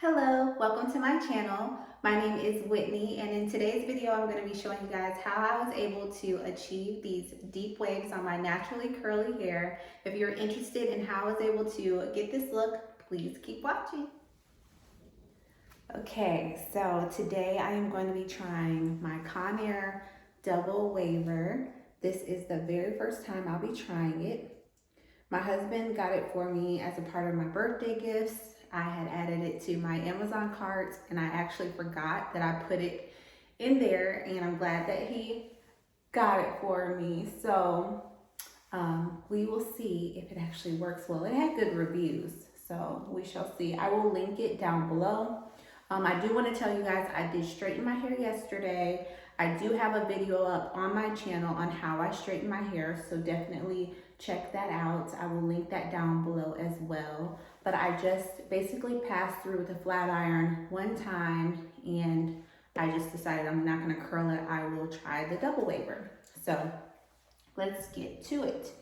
Hello, welcome to my channel. My name is Whitney, and in today's video I'm going to be showing you guys how I was able to achieve these deep waves on my naturally curly hair. If you're interested in how I was able to get this look, please keep watching. Okay, so today I am going to be trying my Conair double waver. This is the very first time I'll be trying it. My husband got it for me as a part of my birthday gifts. I had added it to my Amazon cart and I actually forgot that I put it in there, and I'm glad that he got it for me. So we will see if it actually works well. It had good reviews, so we shall see. I will link it down below. I do want to tell you guys I did straighten my hair yesterday. I do have a video up on my channel on how I straighten my hair, so definitely check that out. I will link that down below as well. But I just basically passed through with a flat iron one time, and I just decided I'm not going to curl it. I will try the double waver. So let's get to it.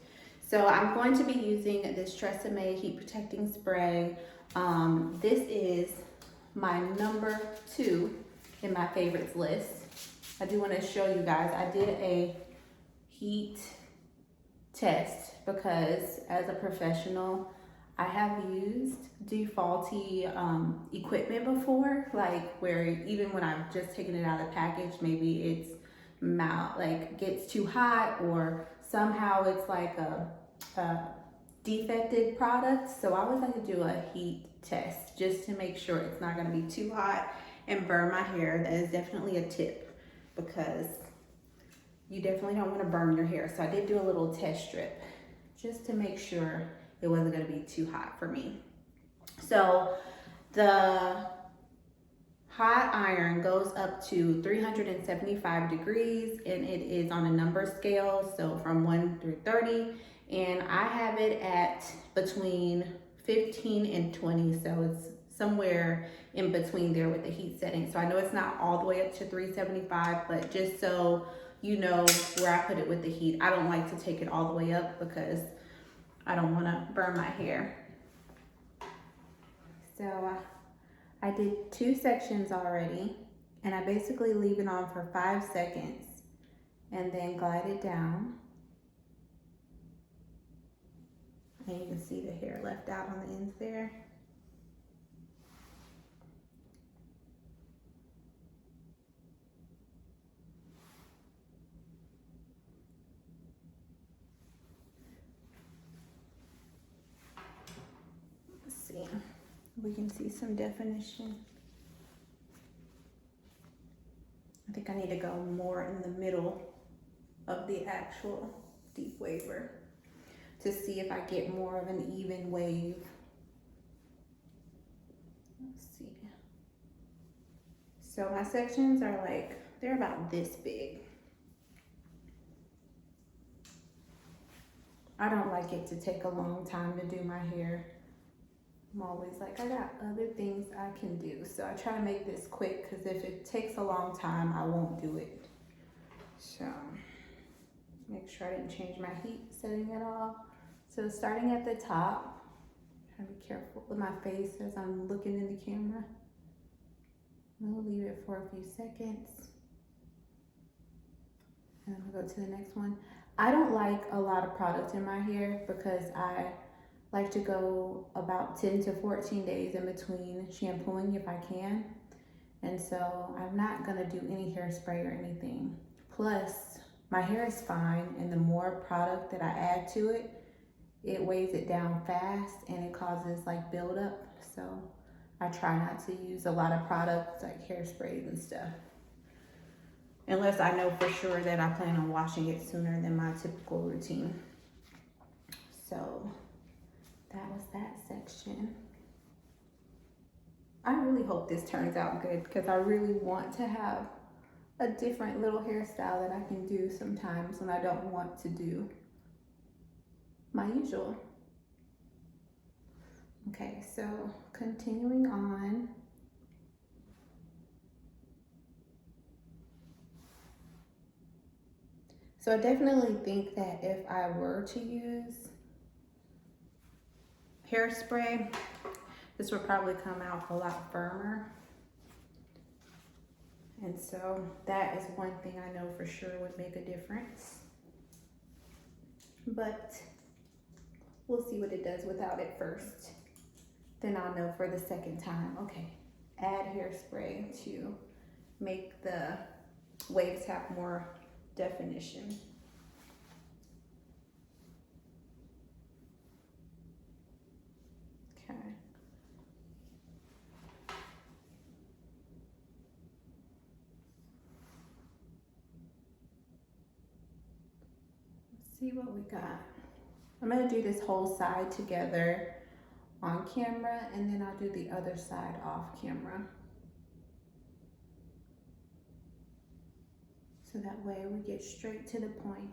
So I'm going to be using this Tresemme heat protecting spray. This is my number 2 in my favorites list. I do want to show you guys, I did a heat test because as a professional, I have used defaulty equipment before, like where even when I've just taken it out of the package, maybe it's gets too hot, or somehow it's like a defected product. So I always like to do a heat test just to make sure it's not going to be too hot and burn my hair. That is definitely a tip, because you definitely don't want to burn your hair. So I did do a little test strip just to make sure it wasn't going to be too hot for me. So the hot iron goes up to 375 degrees, and it is on a number scale, so from 1 through 30, and I have it at between 15 and 20, so it's somewhere in between there with the heat setting. So I know it's not all the way up to 375, but just so you know where I put it with the heat. I don't like to take it all the way up because I don't want to burn my hair. So I did 2 sections already, and I basically leave it on for 5 seconds and then glide it down. And you can see the hair left out on the ends there. Let's see, we can see some definition. I think I need to go more in the middle of the actual deep waver to see if I get more of an even wave. Let's see. So my sections are they're about this big. I don't like it to take a long time to do my hair. I'm always like, I got other things I can do. So I try to make this quick, because if it takes a long time, I won't do it. So make sure I didn't change my heat setting at all. So starting at the top, try to be careful with my face as I'm looking in the camera. I'm gonna leave it for a few seconds. And then we'll go to the next one. I don't like a lot of product in my hair because I like to go about 10 to 14 days in between shampooing if I can. And so I'm not gonna do any hairspray or anything. Plus, my hair is fine, and the more product that I add to it, it weighs it down fast and it causes buildup. So I try not to use a lot of products like hairsprays and stuff, unless I know for sure that I plan on washing it sooner than my typical routine. So that was that section. I really hope this turns out good, because I really want to have a different little hairstyle that I can do sometimes when I don't want to do my usual. Okay, so continuing on. So I definitely think that if I were to use hairspray, this will probably come out a lot firmer. And so that is one thing I know for sure would make a difference. But we'll see what it does without it first. Then I'll know for the second time. Okay, add hairspray to make the waves have more definition. Okay. Let's see what we got. I'm gonna do this whole side together on camera, and then I'll do the other side off camera. So that way we get straight to the point.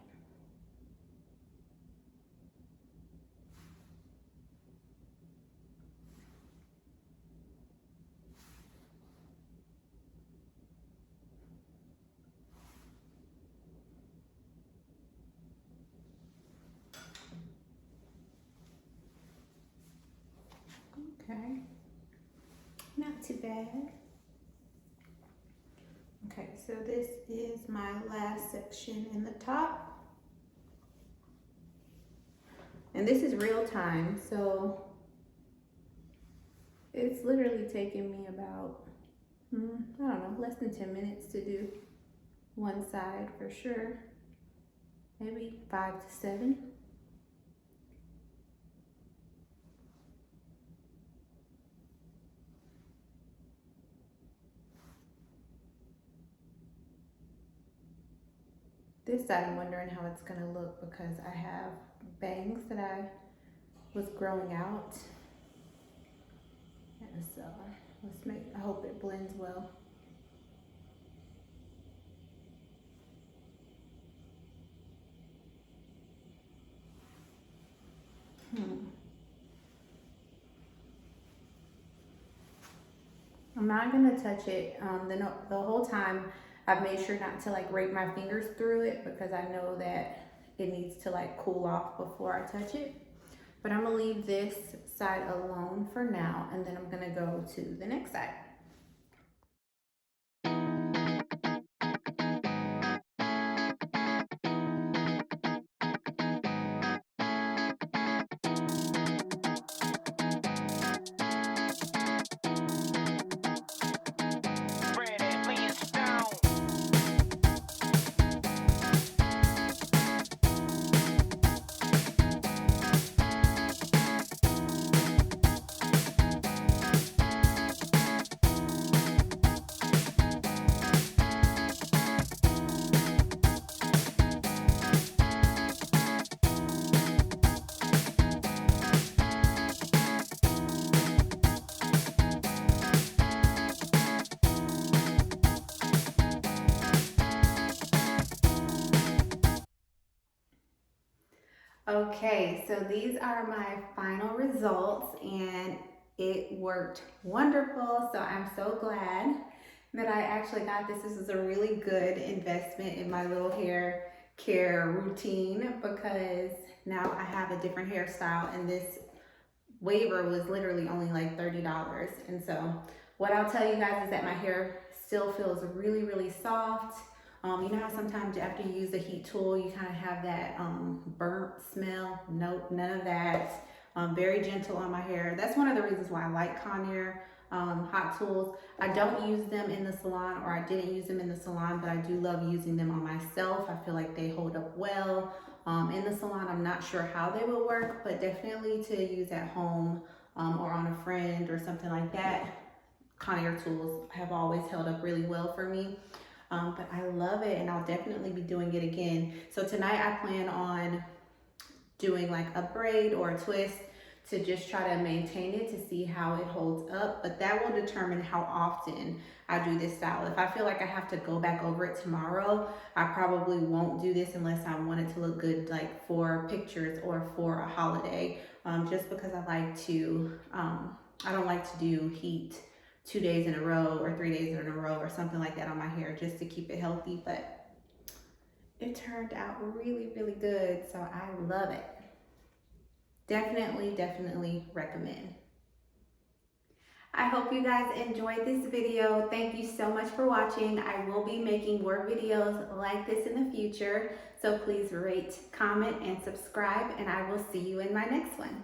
Okay, not too bad. Okay, so this is my last section in the top. And this is real time, so it's literally taking me about, I don't know, less than 10 minutes to do one side for sure. Maybe 5 to 7. This side I'm wondering how it's gonna look because I have bangs that I was growing out. And so I hope it blends well. I'm not gonna touch it. The whole time I've made sure not to like rake my fingers through it because I know that it needs to like cool off before I touch it. But I'm gonna leave this side alone for now, and then I'm gonna go to the next side. Okay, so these are my final results and it worked wonderful. So I'm so glad that I actually got this. This is a really good investment in my little hair care routine because now I have a different hairstyle, and this waver was literally only like $30. And so what I'll tell you guys is that my hair still feels really, really soft. You know how sometimes after you use the heat tool, you kind of have that burnt smell? Nope, none of that. Very gentle on my hair. That's one of the reasons why I like Conair hot tools. I don't use them in the salon, or I didn't use them in the salon, but I do love using them on myself. I feel like they hold up well. In the salon, I'm not sure how they will work, but definitely to use at home or on a friend or something like that. Conair tools have always held up really well for me. But I love it, and I'll definitely be doing it again. So tonight I plan on doing like a braid or a twist to just try to maintain it to see how it holds up, but that will determine how often I do this style. If I feel like I have to go back over it tomorrow, I probably won't do this unless I want it to look good like for pictures or for a holiday, just because I like to, I don't like to do heat 2 days in a row or 3 days in a row or something like that on my hair just to keep it healthy. But it turned out really, really good, so I love it. Definitely recommend. I hope you guys enjoyed this video. Thank you so much for watching. I will be making more videos like this in the future. So please rate, comment, and subscribe, and I will see you in my next one.